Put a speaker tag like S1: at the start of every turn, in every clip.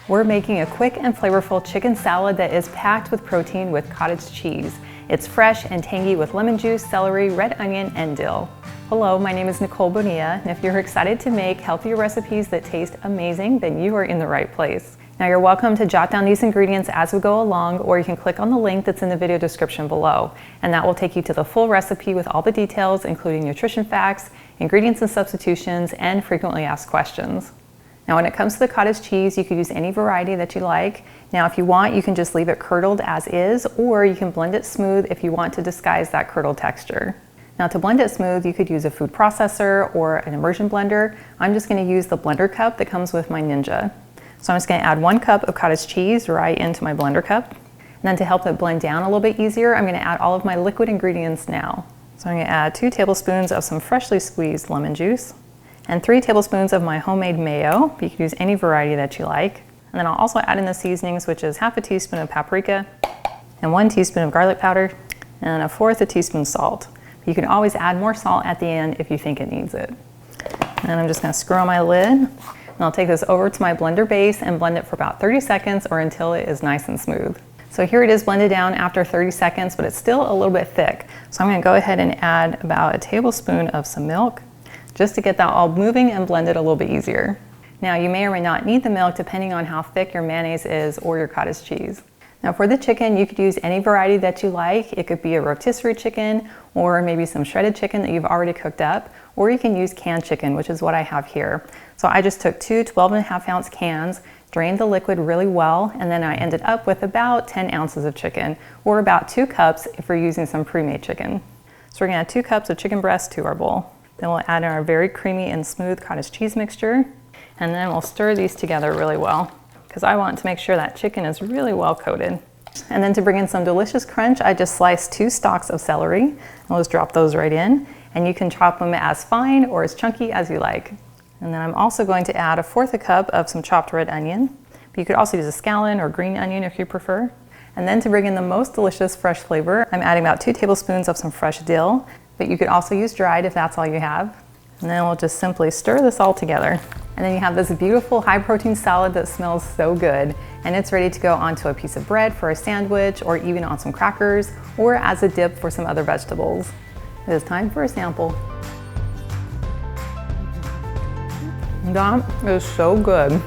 S1: We're making a quick and flavorful chicken salad that is packed with protein with cottage cheese. It's fresh and tangy with lemon juice, celery, red onion, and dill. Hello, my name is Nicole Bonilla, and if you're excited to make healthier recipes that taste amazing, then you are in the right place. Now you're welcome to jot down these ingredients as we go along, or you can click on the link that's in the video description below, and that will take you to the full recipe with all the details, including nutrition facts, ingredients and substitutions, and frequently asked questions. Now when it comes to the cottage cheese, you could use any variety that you like. Now if you want, you can just leave it curdled as is, or you can blend it smooth if you want to disguise that curdled texture. Now to blend it smooth, you could use a food processor or an immersion blender. I'm just going to use the blender cup that comes with my Ninja. So I'm just going to add 1 cup of cottage cheese right into my blender cup. And then to help it blend down a little bit easier, I'm going to add all of my liquid ingredients now. So I'm going to add 2 tablespoons of some freshly squeezed lemon juice and 3 tablespoons of my homemade mayo. You can use any variety that you like. And then I'll also add in the seasonings, which is half a teaspoon of paprika and 1 teaspoon of garlic powder and 1/4 teaspoon salt. You can always add more salt at the end if you think it needs it. And I'm just going to screw on my lid, and I'll take this over to my blender base and blend it for about 30 seconds or until it is nice and smooth. So here it is blended down after 30 seconds, but it's still a little bit thick. So I'm going to go ahead and add about a tablespoon of some milk just to get that all moving and blended a little bit easier. Now you may or may not need the milk depending on how thick your mayonnaise is or your cottage cheese. Now for the chicken, you could use any variety that you like. It could be a rotisserie chicken or maybe some shredded chicken that you've already cooked up, or you can use canned chicken, which is what I have here. So I just took 2 12.5-ounce cans, drained the liquid really well, and then I ended up with about 10 ounces of chicken, or about 2 cups if we're using some pre-made chicken. So we're gonna add 2 cups of chicken breast to our bowl. Then we'll add in our very creamy and smooth cottage cheese mixture, and then we'll stir these together really well, because I want to make sure that chicken is really well coated. And then to bring in some delicious crunch, I just sliced 2 stalks of celery. I'll just drop those right in, and you can chop them as fine or as chunky as you like. And then I'm also going to add 1/4 cup of some chopped red onion, but you could also use a scallion or green onion if you prefer. And then to bring in the most delicious fresh flavor, I'm adding about 2 tablespoons of some fresh dill, but you could also use dried if that's all you have. And then we'll just simply stir this all together. And then you have this beautiful high protein salad that smells so good, and it's ready to go onto a piece of bread for a sandwich or even on some crackers or as a dip for some other vegetables. It is time for a sample. That is so good.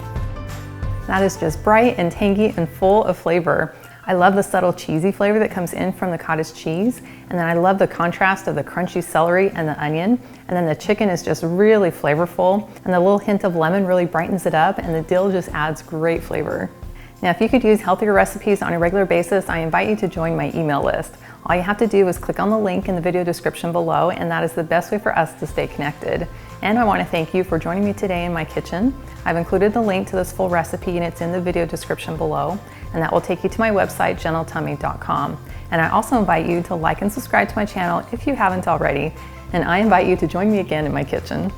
S1: That is just bright and tangy and full of flavor. I love the subtle cheesy flavor that comes in from the cottage cheese, and then I love the contrast of the crunchy celery and the onion, and then the chicken is just really flavorful, and the little hint of lemon really brightens it up, and the dill just adds great flavor. Now if you could use healthier recipes on a regular basis, I invite you to join my email list. All you have to do is click on the link in the video description below, and that is the best way for us to stay connected. And I want to thank you for joining me today in my kitchen. I've included the link to this full recipe, and it's in the video description below, and that will take you to my website, gentletummy.com. And I also invite you to like and subscribe to my channel if you haven't already, and I invite you to join me again in my kitchen.